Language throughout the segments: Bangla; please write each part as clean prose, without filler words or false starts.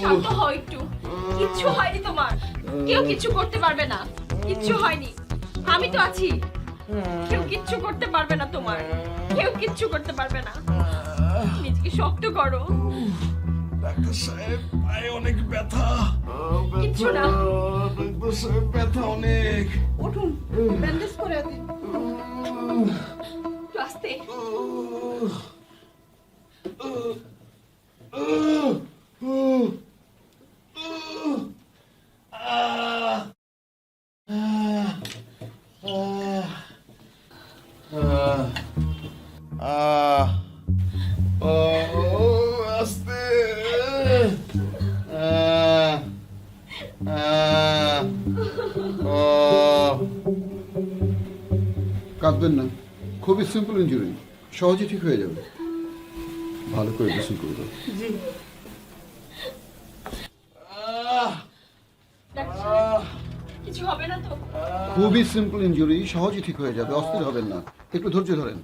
শান্ত হও একটু। কিচ্ছু হয়নি তোমার, কেউ কিচ্ছু করতে পারবে না, কিচ্ছু হয়নি, আমি তো আছি। কেউ কিচ্ছু করতে পারবে না তোমার, কেউ কিচ্ছু করতে পারবে না। নিজেকে শক্ত করো। ডাক্তার সাহেব, পায়ে অনেক ব্যথা। কিচ্ছু না। ডাক্তার সাহেব, ব্যথা অনেক। উঠুন, ব্যান্ডেজ করে দিন। একটু আস্তে। আস্তে। কাঁদবেন না, খুবই সিম্পল ইঞ্জুরি, সহজে ঠিক হয়ে যাবে। ভালো করে গোসল করে দাও। কিছু হবে না তো? খুবই সিম্পল ইঞ্জুরি, সহজে ঠিক হয়ে যাবে, অস্থির হবেন না, একটু ধৈর্য ধরেন।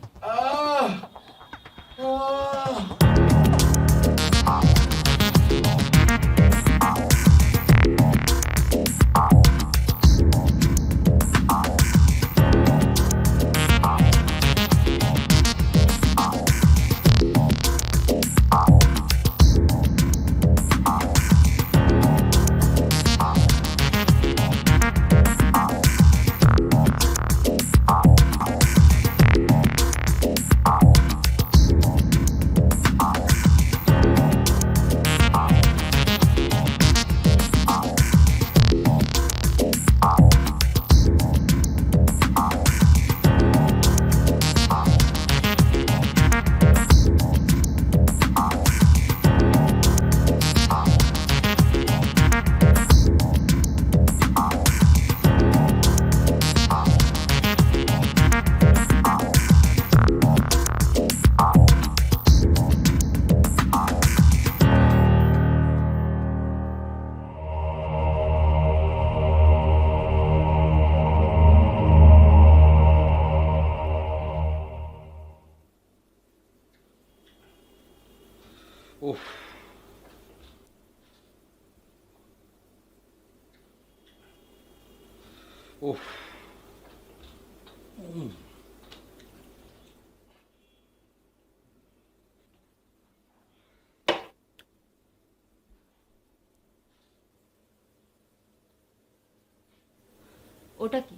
উফ, উফ, ওটা কি?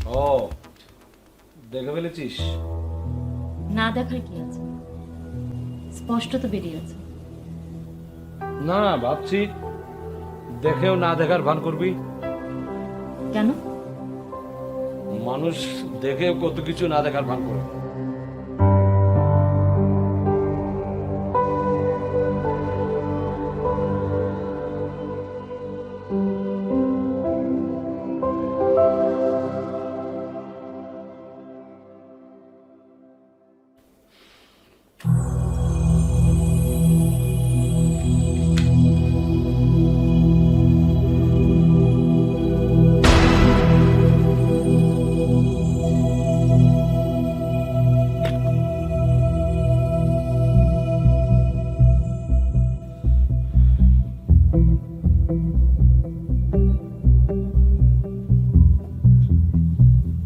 ও, দেখে ফেলেছিস? না দেখার কি আছে, স্পষ্ট তো বেরিয়ে আছে। না ভাবছি দেখেও না দেখার ভান করবি কেন? মানুষ দেখেও কত কিছু না দেখার ভান করে।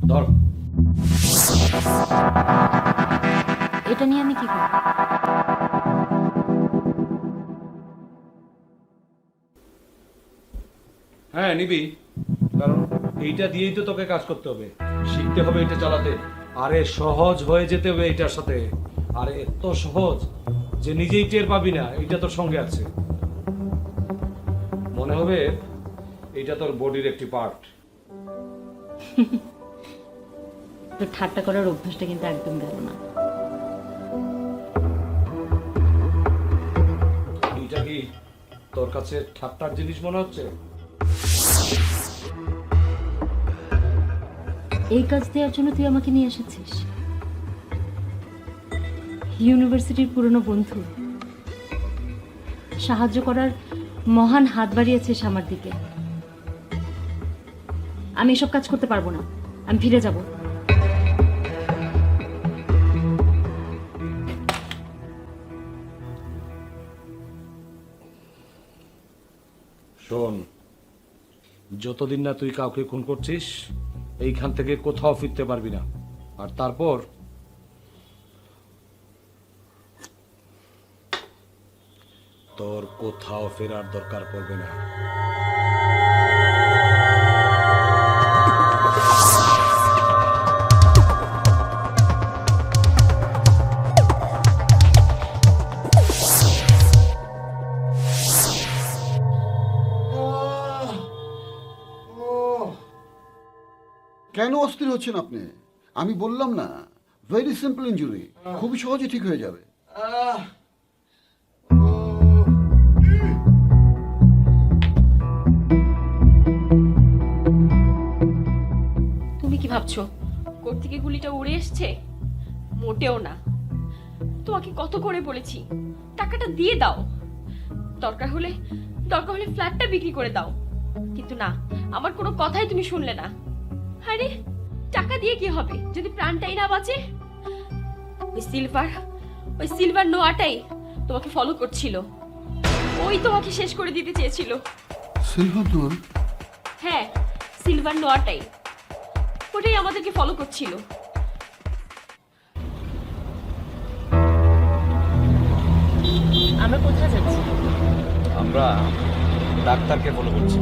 ধর। এটা নিয়ে আমি কি করব? হ্যাঁ নিবি, কারণ এইটা দিয়েই তো তোকে কাজ করতে হবে, শিখতে হবে এটা চালাতে। আরে সহজ হয়ে যেতে হবে এটার সাথে। আরে এত সহজ যে নিজেই টের পাবি না এটা তোর সঙ্গে আছে। মনে হবে এটা তোর বডির একটি পার্ট। তো ঠাট্টা করার অভ্যাসটা কিন্তু একদম গেল না। এইটা কি তোর কাছে ঠাট্টার জিনিস মনে হচ্ছে? এই কাজ দেওয়ার জন্য তুই আমাকে নিয়ে এসেছিস? ইউনিভার্সিটির পুরনো বন্ধু, সাহায্য করার মহান হাত বাড়িয়েছিস আমার দিকে। আমি এসব কাজ করতে পারবো না, আমি ফিরে যাব। শোন, যতদিন না তুই কাউকে খুন করছিস এইখান থেকে কোথাও ফিরতে পারবি না। আর তারপর তোর কোথাও ফেরার দরকার পড়বে না। কেন অস্থির হচ্ছেন আপনি? আমি বললাম না, ভেরি সিম্পল ইনজুরি, খুবই সহজে ঠিক হয়ে যাবে। তুমি কি ভাবছো কোথা থেকে গুলিটা উড়ে এসছে? মোটেও না। তোমাকে কত করে বলেছি টাকাটা দিয়ে দাও, দরকার হলে ফ্ল্যাটটা বিক্রি করে দাও, কিন্তু না, আমার কোনো কথাই তুমি শুনলে না। আরে টাকা দিয়ে কি হবে যদি প্রাণটাই না বাঁচে? ওই সিলভার নোয়াটাই তোমাকে ফলো করছিল, ওই তোমাকে শেষ করে দিতে চেয়েছিল। সিলভার নোয়া? হ্যাঁ, সিলভার নোয়াটাই, ওটাই আমাদেরকে ফলো করছিল। আমরা কোথায় যাচ্ছি? আমরা ডাক্তারকে ফলো করছি।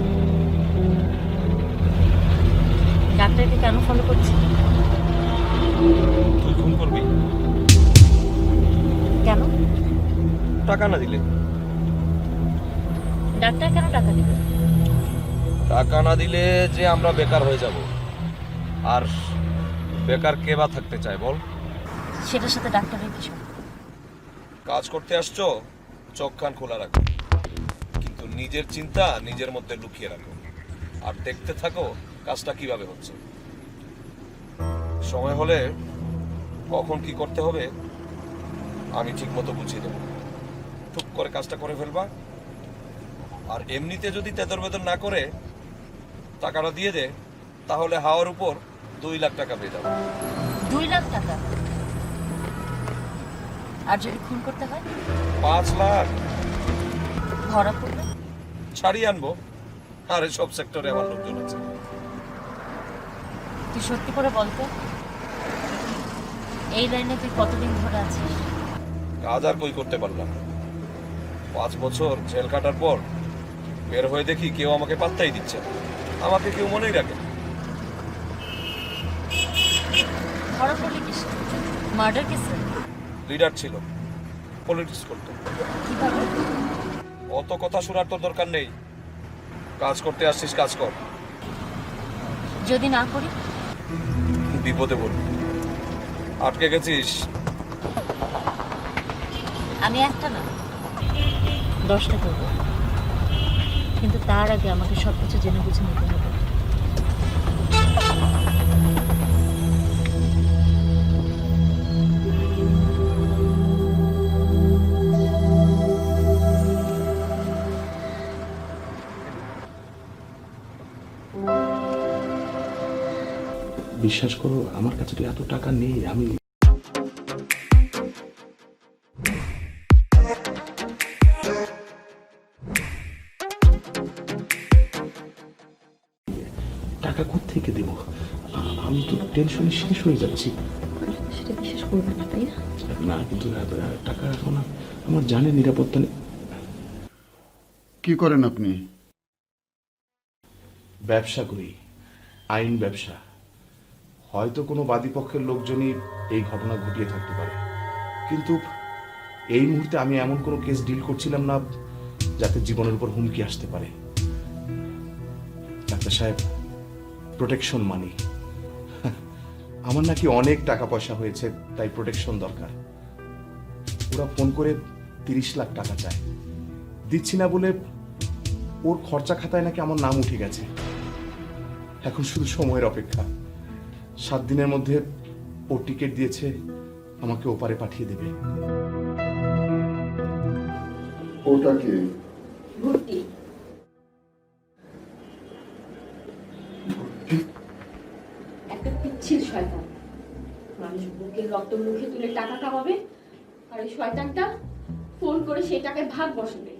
ডাক্তারকে কেন ফলো করছি? তুই খুন করবি কেন? টাকা না দিলে। ডাক্তার কেন টাকা দিবে? টাকা না দিলে যে আমরা বেকার হয়ে যাব, আর বেকার কে বা থাকতে চায় বল? সেটার সাথে ডাক্তারের কি সম্পর্ক? কাজ করতে আসছো, চোখ কান খোলা রাখো, কিন্তু নিজের চিন্তা নিজের মধ্যে লুকিয়ে রাখো, আর দেখতে থাকো কাজটা কিভাবে হচ্ছে। সময় হলে কখন কি করতে হবে আমি ঠিক মতো বুঝিয়ে দেবো, টুক করে কাজটা করে ফেলবা। আর এমনিতে যদি তেতর বেতন না করে টাকাটা দিয়ে দে, তাহলে হাওয়ার উপর 2 লাখ টাকা পেয়ে যাবো। 2 লাখ টাকা? আর যদি খুন করতে হয়? 5 লাখ ধরা পড়বে? ছাড়িয়ে আনবো। আরে সব সেক্টরে আমার লোকজন আছে। তুই সত্যি করে বলতো, এই লাইনে তুই কতদিন ধরে আছিস? কাজ আর কই করতে পারলাম না। 5 বছর জেল কাটার পর বের হয়ে দেখি কেউ আমাকে পাত্তাই দিচ্ছে না, আমাকে কেউ মনেই রাখে না। ধরা পড়লি কিসে? মার্ডার কেসে? লিডার ছিল, পলিটিক্স করতো। কিভাবে? অত কথা শোনার তোর দরকার নেই, কাজ করতে আসছিস কাজ কর। যদি না করি? বিপদে বলবি, আটকে গেছিস। আমি একটা না 10টা করবো, কিন্তু তার আগে আমাকে সবকিছু জেনে বুঝে নিতে হবে। বিশ্বাস করো, আমার কাছে তো এত টাকা নেই। আমি টাকা কোত্থেকে দেব? আমি তো টেনশনে শেষ হয়ে যাচ্ছি। সেটা বিশ্বাস করবে না, তাই না? না, কিন্তু টাকা এখন আমার জানে নিরাপত্তা নেই। কি করেন আপনি? ব্যবসা করি, আইন ব্যবসা। হয়তো কোনো বাদীপক্ষের লোকজনই এই ঘটনা ঘটিয়ে থাকতে পারে, কিন্তু এই মুহূর্তে আমি এমন কোনো কেস ডিল করছিলাম না যাতে জীবনের উপর হুমকি আসতে পারে। ডাক্তার সাহেব, প্রোটেকশন মানি। আমার নাকি অনেক টাকা পয়সা হয়েছে, তাই প্রোটেকশন দরকার। ওরা ফোন করে 30 লাখ টাকা চায়, দিচ্ছি না বলে ওর খরচা খাতায় নাকি আমার নাম উঠে গেছে। এখন শুধু সময়ের অপেক্ষা। 7 দিনের মধ্যে ও টিকিট দিয়েছে, আমাকে ওপারে পাঠিয়ে দেবে। ওটাকে ভর্তি একটা পিচ্ছিল শয়তান, মানুষ বুকের রক্ত মুখে তুলে টাকা কামাবে, আর এই শয়তানটা ফোন করে সেই টাকায় ভাগ বসাবে।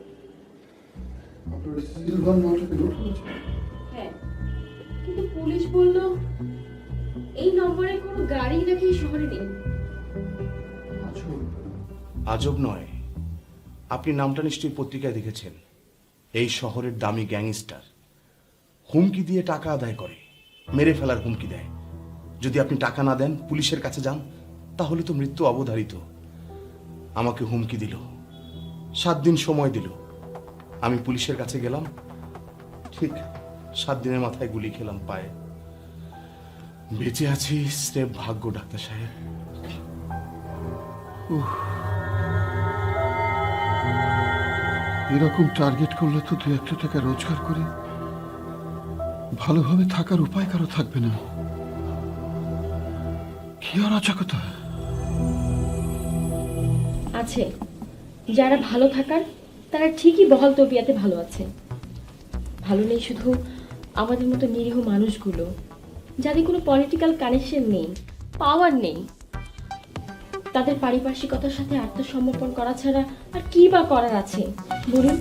আপনার সিলভার নাটকে নোট হয়েছে? হ্যাঁ, কিন্তু পুলিশ বলল এই নম্বরে কোনো গাড়ি নাকি এই শহরে নেই। আজব নয়, আপনি নামটা নিশ্চয়ই পত্রিকায় দেখেছেন। এই শহরের দামি গ্যাংস্টার হুমকি দিয়ে টাকা আদায় করে, মেরে ফেলার হুমকি দেয়। যদি আপনি টাকা না দেন, পুলিশের কাছে যান, তাহলে তো মৃত্যু অবধারিত। আমাকে হুমকি দিল, 7 দিন সময় দিল। আমি পুলিশের কাছে গেলাম, ঠিক 7 দিনের মাথায় গুলি খেলাম পায়ে। বেঁচে আছি স্রেফ ভাগ্য, ডাক্তার সাহেব। এরকম টার্গেট করলে তো 2-1 টাকা রোজগার করে ভালোভাবে থাকার উপায় কারো থাকবে না। কি অরাজকতা! আছে যারা ভালো থাকার, তারা ঠিকই বহাল তবিয়াতে ভালো আছে। ভালো নেই শুধু আমাদের মতো নিরীহ মানুষগুলো, যাদের কোনো পলিটিক্যাল কানেকশন নেই, পাওয়ার নেই। তাদের পারিপার্শ্বিকতার সাথে আত্মসমর্পণ করা ছাড়া আর কি বা করার আছে বলুন?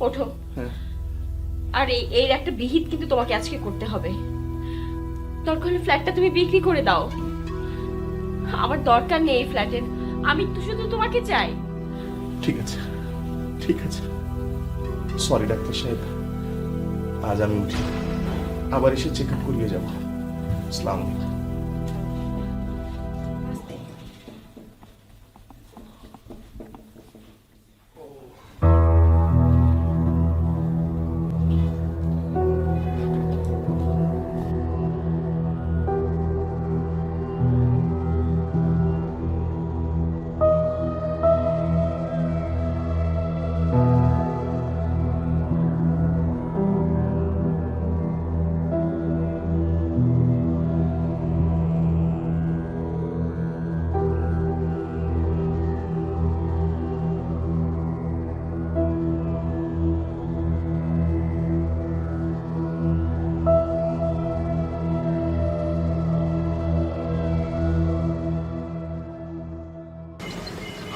ওঠো। আর এর একটা বিহিত কিন্তু তোমাকে আজকে করতে হবে। দরকার হলে ফ্ল্যাটটা তুমি বিক্রি করে দাও। আমার দরকার নেই এই ফ্ল্যাটের, আমি তো শুধু তোমাকে চাই। ঠিক আছে, ঠিক আছে। সরি ডাক্তার সাহেব, আজ আমি উঠি, আবার এসে চেক আপ করিয়ে যাব। আসসালামু আলাইকুম।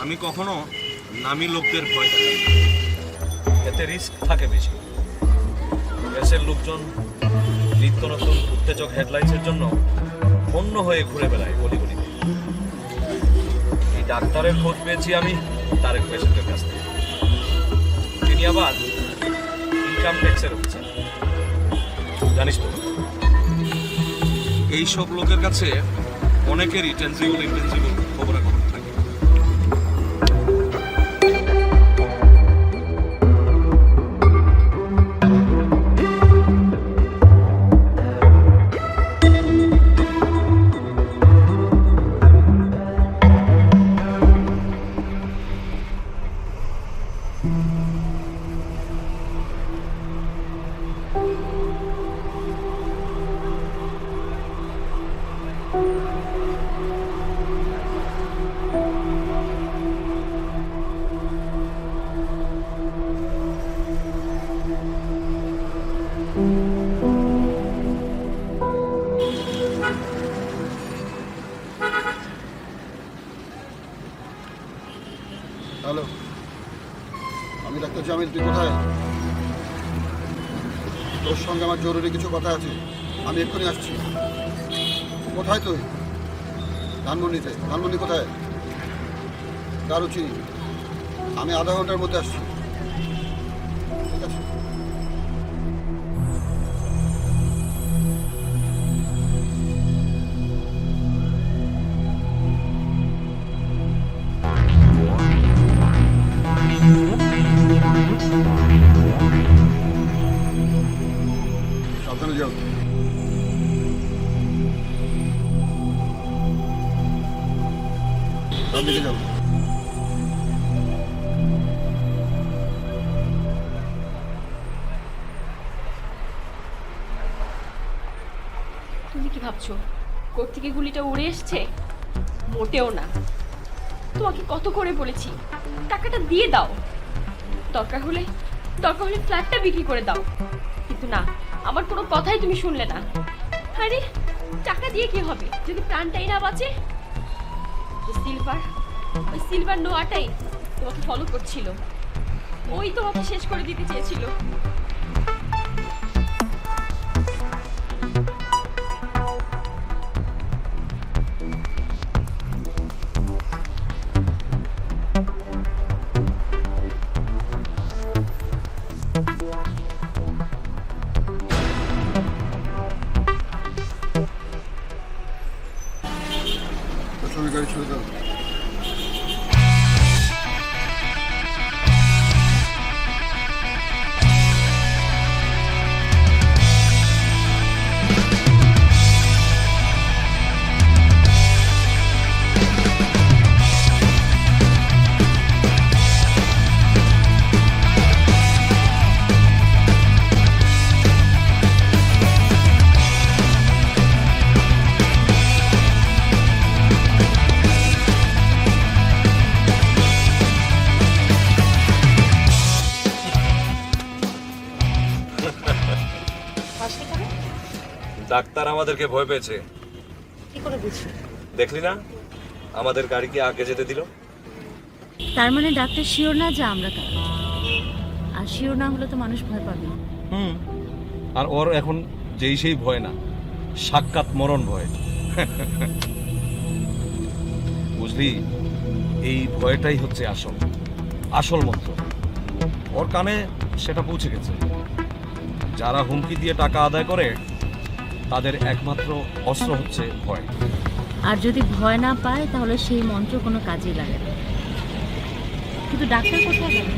আমি কখনো নামী লোকদের ভয় দেখাই না, এতে রিস্ক থাকে বেশি। দেশের লোকজন নিত্য নতুন উত্তেজক হেডলাইন্সের জন্য অন্য হয়ে ঘুরে বেড়ায় গলিগলিতে। এই ডাক্তারের খোঁজ পেয়েছি আমি তারেক পেশেন্টের কাছ থেকে। তিনি আবার ইনকাম ট্যাক্সের অফিসার, জানিস তো। এইসব লোকের কাছে অনেকেরই টেনজিবল ইনটেনজিবল খবরাখবর থাকে। হ্যালো, আমি ডাক্তার জামিল। তুই কোথায়? তোর সঙ্গে আমার জরুরি কিছু কথা আছে, আমি এক্ষুনি আসছি। কোথায় তুই? ধানমন্ডিতে। ধানমন্ডি কোথায়? দারুচিনি। আমি আধা ঘন্টার মধ্যে আসছি। ঠিক আছে। সাবধানে যাও। ডান দিকে যাও। তুমি কি ভাবছো কোথ থেকে গুলিটা উড়ে এসছে? মোটেও না। তোমাকে কত করে বলেছি টাকাটা দিয়ে দাও, দরকার হলে ফ্ল্যাটটা বিক্রি করে দাও, কিন্তু না, আমার কোনো কথাই তুমি শুনলে না। আরে টাকা দিয়ে কি হবে যদি প্রাণটাই না বাঁচে? ওই সিলভার নোয়াটাই তোমাকে ফলো করছিল, ওই তোমাকে শেষ করে দিতে চেয়েছিল। তোর সঙ্গে গাড়ি ছেড়ে দাও। হাসলি কেন? ডাক্তার আমাদেরকে ভয় পেয়েছে, কি করে বুঝি? দেখলি না আমাদের গাড়িকে আগে যেতে দিল। তার মানে ডাক্তার শিওর না যে আমরা কারা, আর শিওর না হলে তো মানুষ ভয় পাবে। আর ওর এখন যেই সেই ভয় না, সাক্ষাৎ মরণ ভয়। বুঝলি, এই ভয়টাই হচ্ছে আসল মন্ত্র। ওর কানে সেটা পৌঁছে গেছে। যারা হুমকি দিয়ে টাকা আদায় করে তাদের একমাত্র অস্ত্র হচ্ছে ভয়। আর যদি ভয় না পায় তাহলে সেই মন্ত্র কোনো কাজে লাগে না। কিন্তু ডাক্তার কোথায় গেল?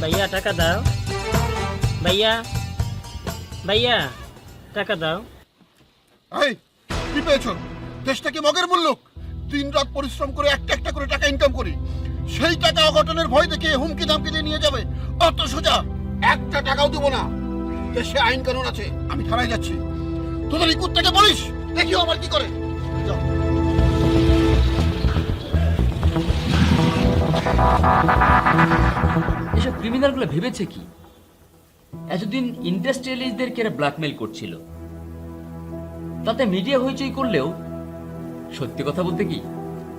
भैया टाका दाओ, भैया भैया टाका दाओ। এই কি পেয়েছো? দেশটা কি মগের মূল্য? দিন রাত পরিশ্রম করে একটা করে টাকা ইনকাম করি, সেই টাকা অঘটনের ভয় দেখে হুমকি ধামকি দিয়ে নিয়ে যাবে? অত সোজা একটা টাকাও দেবো না। দেশে আইন কানুন আছে, আমি থানায় যাচ্ছি। তোদের এই কুত্তাকে বলিস, দেখিও আমার কি করে। যাও। এসব ক্রিমিনালগুলো ভেবেছে কি? এতদিন ইন্ডাস্ট্রিয়ালিস্টদেরকে এরা ব্ল্যাকমেল করছিল, তাতে মিডিয়া হইচই করলেও সত্যি কথা বলতে কি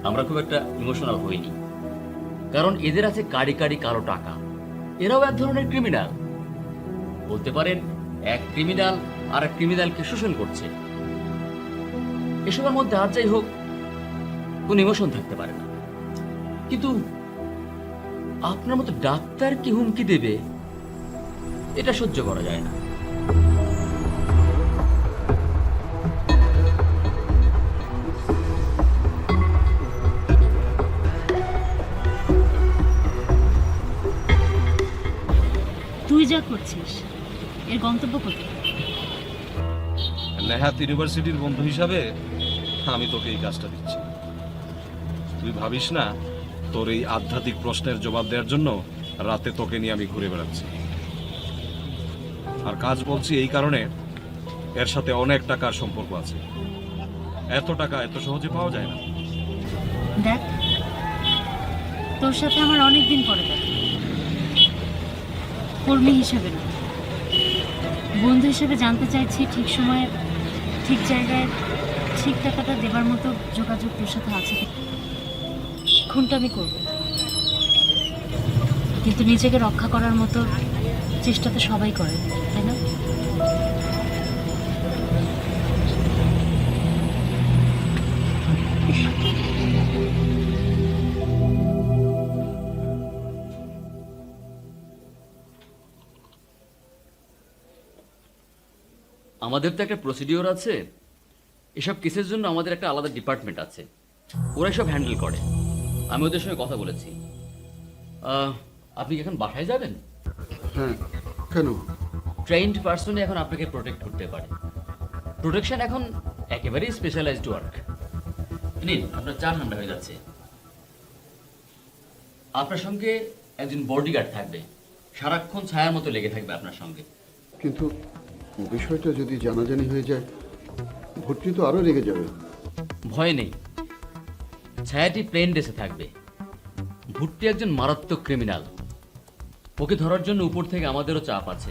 আমরা খুব একটা ইমোশনাল হইনি, কারণ এদের আছে কারি কারি কালো টাকা। এরাও এক ধরনের ক্রিমিনাল, বলতে পারেন এক ক্রিমিনাল আর এক ক্রিমিনালকে শোষণ করছে। এসবের মধ্যে আর যাই হোক কোন ইমোশন থাকতে পারে না, কিন্তু আপনার মতো ডাক্তার কি হুমকি দেবে এটা সহ্য করা যায় না। তুই যা করছিস এর গন্তব্য কোথায়? নেহাত ইউনিভার্সিটির বন্ধু হিসাবে আমি তোকে এই কাজটা দিচ্ছি। তুই ভাবিস না তোর এই আধ্যাত্মিক প্রশ্নের জবাব দেওয়ার জন্য রাতে তোকে নিয়ে আমি ঘুরে বেড়াচ্ছি। আর কাজ বলছি এই কারণে এর সাথে অনেক টাকার সম্পর্ক আছে। এত টাকা এত সহজে পাওয়া যায় না। দেখ, তোর সাথে আমার অনেক দিন পরে দেখা, কর্মী হিসেবে না, বন্ধু হিসেবে জানতে চাইছি ঠিক সময়ে ঠিক জায়গায় ঠিক টাকাটা দেবার মতো যোগাযোগ তোর সাথে আছে কি? খুনটা আমি করব, কিন্তু নিজেকে রক্ষা করার মতো চেষ্টা তো সবাই করে, তাই না? আমাদের তো একটা প্রসিডিওর আছে, এসব কেসের জন্য আমাদের একটা আলাদা ডিপার্টমেন্ট আছে, ওরা সব হ্যান্ডেল করে। আমি ওদের সঙ্গে কথা বলেছি। আপনি কি এখন বাসায় যাবেন? হ্যাঁ, কেন? ট্রেইনড পার্সনই এখন আপনাকে প্রোটেক্ট করতে পারে। প্রোটেকশন এখন একেবারেই স্পেশালাইজড ওয়ার্ক। নিন, আপনার চা ঠান্ডা হয়ে যাচ্ছে। আপনার সঙ্গে একজন বডিগার্ড থাকবে, সারাক্ষণ ছায়ার মতো লেগে থাকবে আপনার সঙ্গে। কিন্তু বিষয়টা যদি জানাজানি হয়ে যায়, ভর্তি তো আরো রেগে যাবে। ভয় নেই, ছায়াটি প্লেন ড্রেসে থাকবে। ভুট্টি একজন মারাত্মক ক্রিমিনাল, ওকে ধরার জন্য উপর থেকে আমাদেরও চাপ আছে।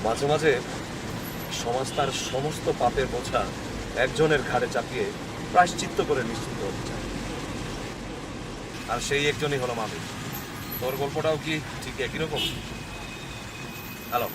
মাঝে মাঝে সমাজ তার সমস্ত পাপের বোঝা একজনের ঘাড়ে চাপিয়ে প্রায়শ্চিত্ত করে নিশ্চিন্ত হতে চায়, আর সেই একজনই হলো মামি। তোর গল্পটাও কি ঠিক একই রকম? হ্যালো।